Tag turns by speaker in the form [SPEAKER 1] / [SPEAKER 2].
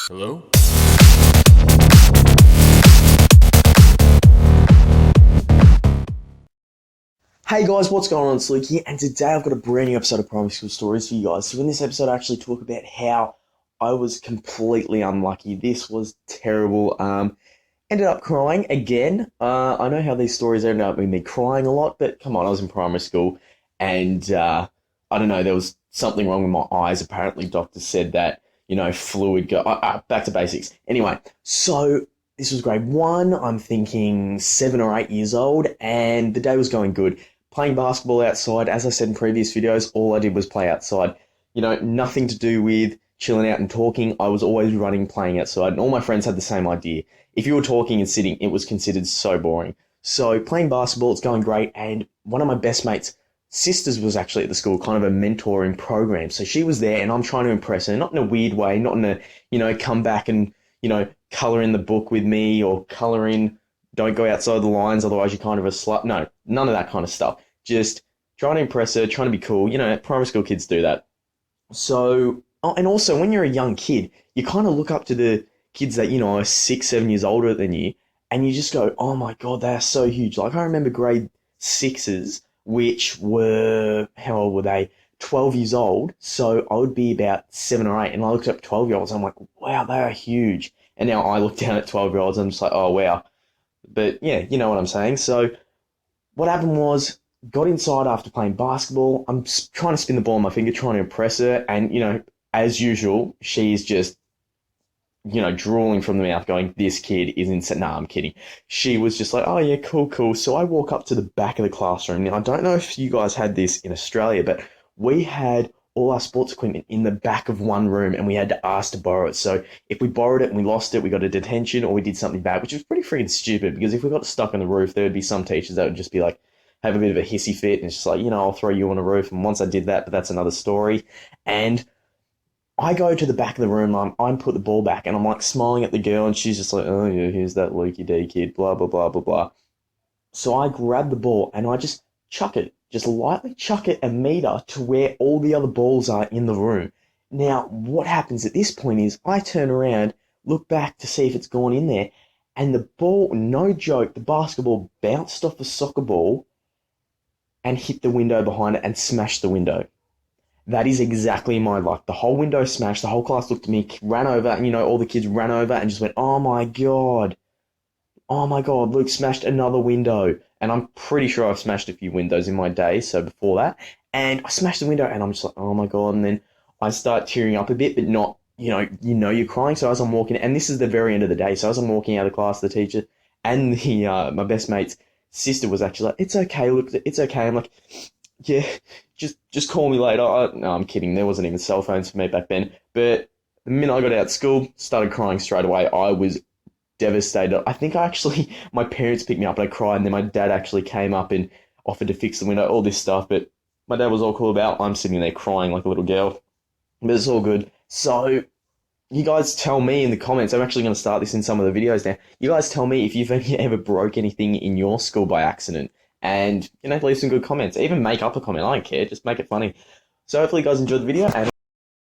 [SPEAKER 1] Hello?
[SPEAKER 2] Hey guys, what's going on? It's Luke here, and today I've got a brand new episode of Primary School Stories for you guys. So in this episode, I actually talk about how I was completely unlucky. This was terrible. Ended up crying again. I know how these stories end up with me crying a lot, but come on, I was in primary school, and I don't know, there was something wrong with my eyes. Apparently, doctors said that, fluid go. Back to basics. Anyway, so this was grade one. I'm thinking 7 or 8 years old, and the day was going good. Playing basketball outside, as I said in previous videos, all I did was play outside. Nothing to do with chilling out and talking. I was always running, playing outside, and all my friends had the same idea. If you were talking and sitting, it was considered so boring. So playing basketball, it's going great, and one of my best mates' sisters was actually at the school, kind of a mentoring program. So she was there, and I'm trying to impress her, not in a weird way, not in a, come back and, colour in the book with me or colour in, don't go outside the lines, otherwise you're kind of a slut. No, none of that kind of stuff. Just trying to impress her, trying to be cool. Primary school kids do that. So, oh, and also when you're a young kid, you kind of look up to the kids that, are 6, 7 years older than you, and you just go, oh my God, they are so huge. Like I remember grade sixes, which were, how old were they? 12 years old. So I would be about 7 or 8, and I looked up 12-year-olds. I'm like, wow, they are huge. And now I look down at 12-year-olds, and I'm just like, oh wow. But yeah, you know what I'm saying. So what happened was, got inside after playing basketball. I'm trying to spin the ball on my finger, trying to impress her. And, as usual, she's just, drooling from the mouth going, this kid is insane. Nah, I'm kidding. She was just like, oh yeah, cool, cool. So I walk up to the back of the classroom. Now, I don't know if you guys had this in Australia, but we had all our sports equipment in the back of one room, and we had to ask to borrow it. So if we borrowed it and we lost it, we got a detention or we did something bad, which was pretty freaking stupid, because if we got stuck on the roof, there would be some teachers that would just be like, have a bit of a hissy fit, and it's just like, I'll throw you on a roof. And once I did that, but that's another story. And I go to the back of the room, I'm put the ball back, and I'm like smiling at the girl, and she's just like, oh yeah, here's that Lukey D kid, blah, blah, blah, blah, blah. So I grab the ball and I just chuck it, just lightly chuck it a meter to where all the other balls are in the room. Now, what happens at this point is I turn around, look back to see if it's gone in there, and the ball, no joke, the basketball bounced off the soccer ball and hit the window behind it and smashed the window. That is exactly my luck. The whole window smashed, the whole class looked at me, ran over, and all the kids ran over and just went, oh my God, Luke smashed another window. And I'm pretty sure I've smashed a few windows in my day, so before that. And I smashed the window, and I'm just like, oh my God. And then I start tearing up a bit, but not, you're crying. So as I'm walking, and this is the very end of the day, so as I'm walking out of class, the teacher and my best mate's sister was actually like, it's okay, look, it's okay. I'm like, yeah, just call me later. No, I'm kidding. There wasn't even cell phones for me back then. But the minute I got out of school, started crying straight away. I was devastated. I think my parents picked me up and I cried, and then my dad actually came up and offered to fix the window, all this stuff. But my dad was all cool about. I'm sitting there crying like a little girl. But it's all good. So you guys tell me in the comments. I'm actually going to start this in some of the videos now. You guys tell me if you've ever broke anything in your school by accident. And, leave some good comments. Even make up a comment. I don't care. Just make it funny. So hopefully you guys enjoyed the video. And